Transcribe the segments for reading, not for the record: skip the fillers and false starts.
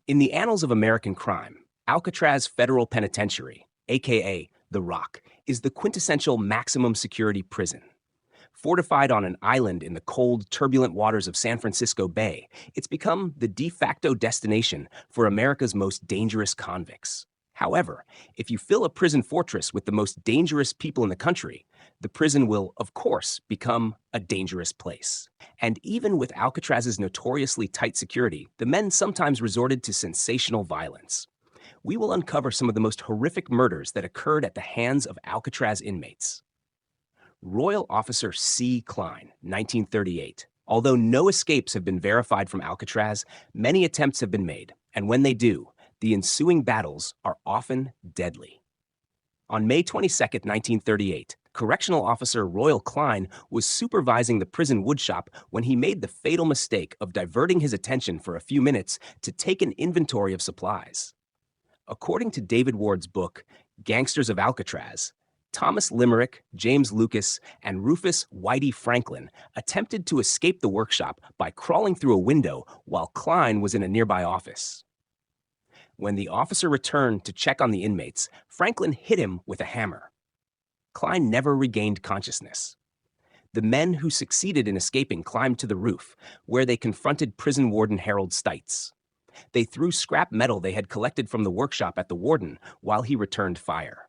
In the annals of American crime, Alcatraz Federal Penitentiary, aka The Rock, is the quintessential maximum security prison. Fortified on an island in the cold, turbulent waters of San Francisco Bay, it's become the de facto destination for America's most dangerous convicts. However, if you fill a prison fortress with the most dangerous people in the country, the prison will, of course, become a dangerous place. And even with Alcatraz's notoriously tight security, the men sometimes resorted to sensational violence. We will uncover some of the most horrific murders that occurred at the hands of Alcatraz inmates. Royal Officer C. Klein, 1938. Although no escapes have been verified from Alcatraz, many attempts have been made, and when they do, the ensuing battles are often deadly. On May 22, 1938, Correctional Officer Royal Klein was supervising the prison woodshop when he made the fatal mistake of diverting his attention for a few minutes to take an inventory of supplies. According to David Ward's book, Gangsters of Alcatraz, Thomas Limerick, James Lucas, and Rufus Whitey Franklin attempted to escape the workshop by crawling through a window while Klein was in a nearby office. When the officer returned to check on the inmates, Franklin hit him with a hammer. Klein never regained consciousness. The men who succeeded in escaping climbed to the roof, where they confronted prison warden Harold Stites. They threw scrap metal they had collected from the workshop at the warden while he returned fire.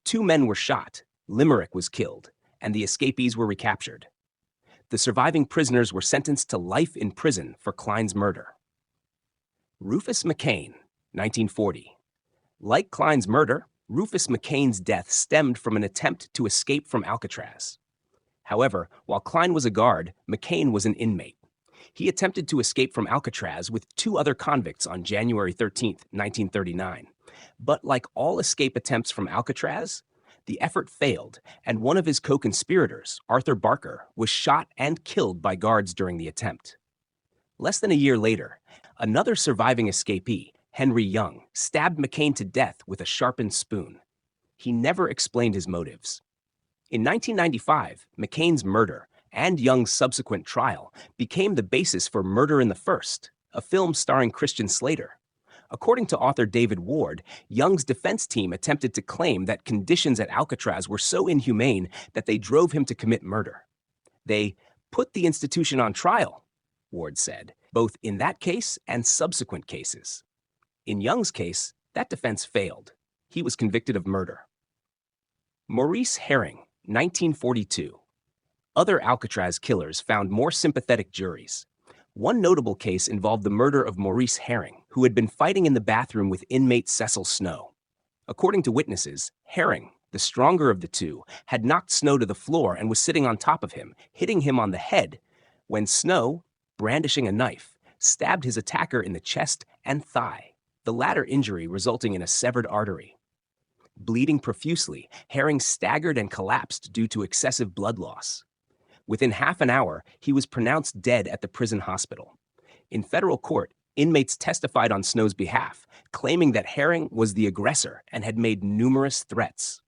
2 men were shot, Limerick was killed, and the escapees were recaptured. The surviving prisoners were sentenced to life in prison for Klein's murder. Rufus McCain, 1940. Like Klein's murder, Rufus McCain's death stemmed from an attempt to escape from Alcatraz. However, while Klein was a guard, McCain was an inmate. He attempted to escape from Alcatraz with 2 other convicts on January 13, 1939. But like all escape attempts from Alcatraz, the effort failed, and one of his co-conspirators, Arthur Barker, was shot and killed by guards during the attempt. Less than a year later, another surviving escapee, Henry Young, stabbed McCain to death with a sharpened spoon. He never explained his motives. In 1995, McCain's murder and Young's subsequent trial became the basis for Murder in the First, a film starring Christian Slater. According to author David Ward, Young's defense team attempted to claim that conditions at Alcatraz were so inhumane that they drove him to commit murder. They put the institution on trial, Ward said, both in that case and subsequent cases. In Young's case, that defense failed. He was convicted of murder. Maurice Herring, 1942. Other Alcatraz killers found more sympathetic juries. One notable case involved the murder of Maurice Herring, who had been fighting in the bathroom with inmate Cecil Snow. According to witnesses, Herring, the stronger of the two, had knocked Snow to the floor and was sitting on top of him, hitting him on the head, when Snow, brandishing a knife, stabbed his attacker in the chest and thigh, the latter injury resulting in a severed artery. Bleeding profusely, Herring staggered and collapsed due to excessive blood loss. Within half an hour, he was pronounced dead at the prison hospital. In federal court, inmates testified on Snow's behalf, claiming that Herring was the aggressor and had made numerous threats.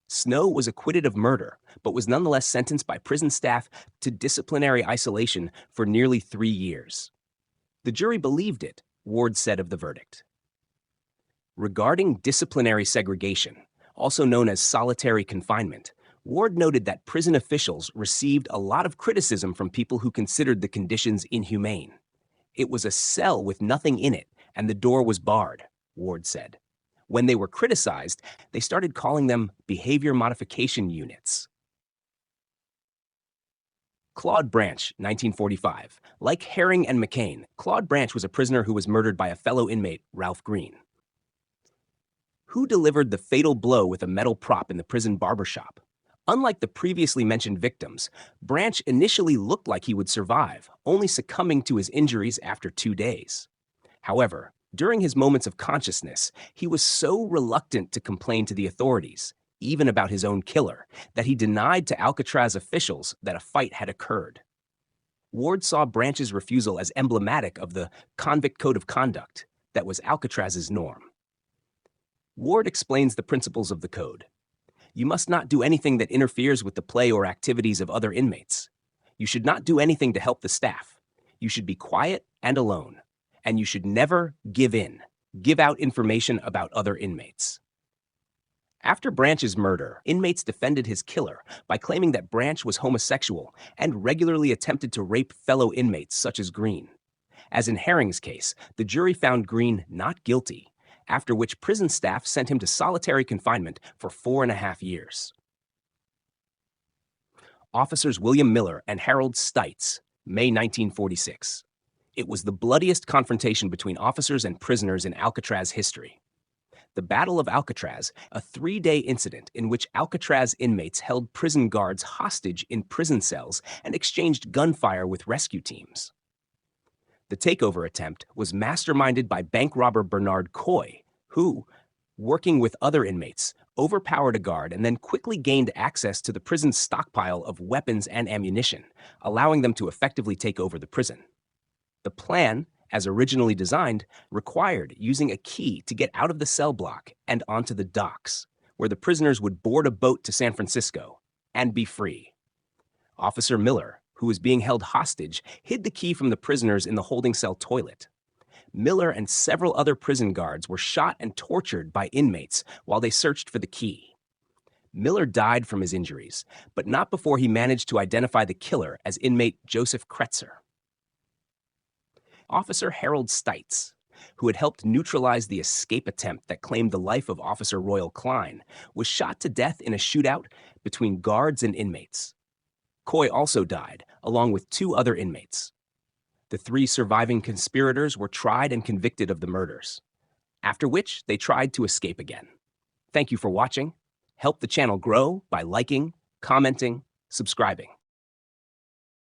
Snow was acquitted of murder, but was nonetheless sentenced by prison staff to disciplinary isolation for nearly 3 years. The jury believed it, Ward said of the verdict. Regarding disciplinary segregation, also known as solitary confinement, Ward noted that prison officials received a lot of criticism from people who considered the conditions inhumane. It was a cell with nothing in it, and the door was barred, Ward said. When they were criticized, they started calling them behavior modification units. Claude Branch, 1945. Like Herring and McCain, Claude Branch was a prisoner who was murdered by a fellow inmate, Ralph Green. Who delivered the fatal blow with a metal prop in the prison barbershop? Unlike the previously mentioned victims, Branch initially looked like he would survive, only succumbing to his injuries after 2 days. However, during his moments of consciousness, he was so reluctant to complain to the authorities, even about his own killer, that he denied to Alcatraz officials that a fight had occurred. Ward saw Branch's refusal as emblematic of the convict code of conduct that was Alcatraz's norm. Ward explains the principles of the code. You must not do anything that interferes with the play or activities of other inmates. You should not do anything to help the staff. You should be quiet and alone. and you should never give in. Give out information about other inmates. After Branch's murder, inmates defended his killer by claiming that Branch was homosexual and regularly attempted to rape fellow inmates such as Green. As in Herring's case, the jury found Green not guilty, after which prison staff sent him to solitary confinement for 4.5 years. Officers William Miller and Harold Stites, May 1946. It was the bloodiest confrontation between officers and prisoners in Alcatraz history. The Battle of Alcatraz, a 3-day incident in which Alcatraz inmates held prison guards hostage in prison cells and exchanged gunfire with rescue teams. The takeover attempt was masterminded by bank robber Bernard Coy, who, working with other inmates, overpowered a guard and then quickly gained access to the prison's stockpile of weapons and ammunition, allowing them to effectively take over the prison. The plan, as originally designed, required using a key to get out of the cell block and onto the docks, where the prisoners would board a boat to San Francisco and be free. Officer Miller, who was being held hostage, hid the key from the prisoners in the holding cell toilet. Miller and several other prison guards were shot and tortured by inmates while they searched for the key. Miller died from his injuries, but not before he managed to identify the killer as inmate Joseph Kretzer. Officer Harold Stites, who had helped neutralize the escape attempt that claimed the life of Officer Royal Klein, was shot to death in a shootout between guards and inmates. Coy also died, along with 2 other inmates. The 3 surviving conspirators were tried and convicted of the murders, after which they tried to escape again. Thank you for watching. Help the channel grow by liking, commenting, subscribing.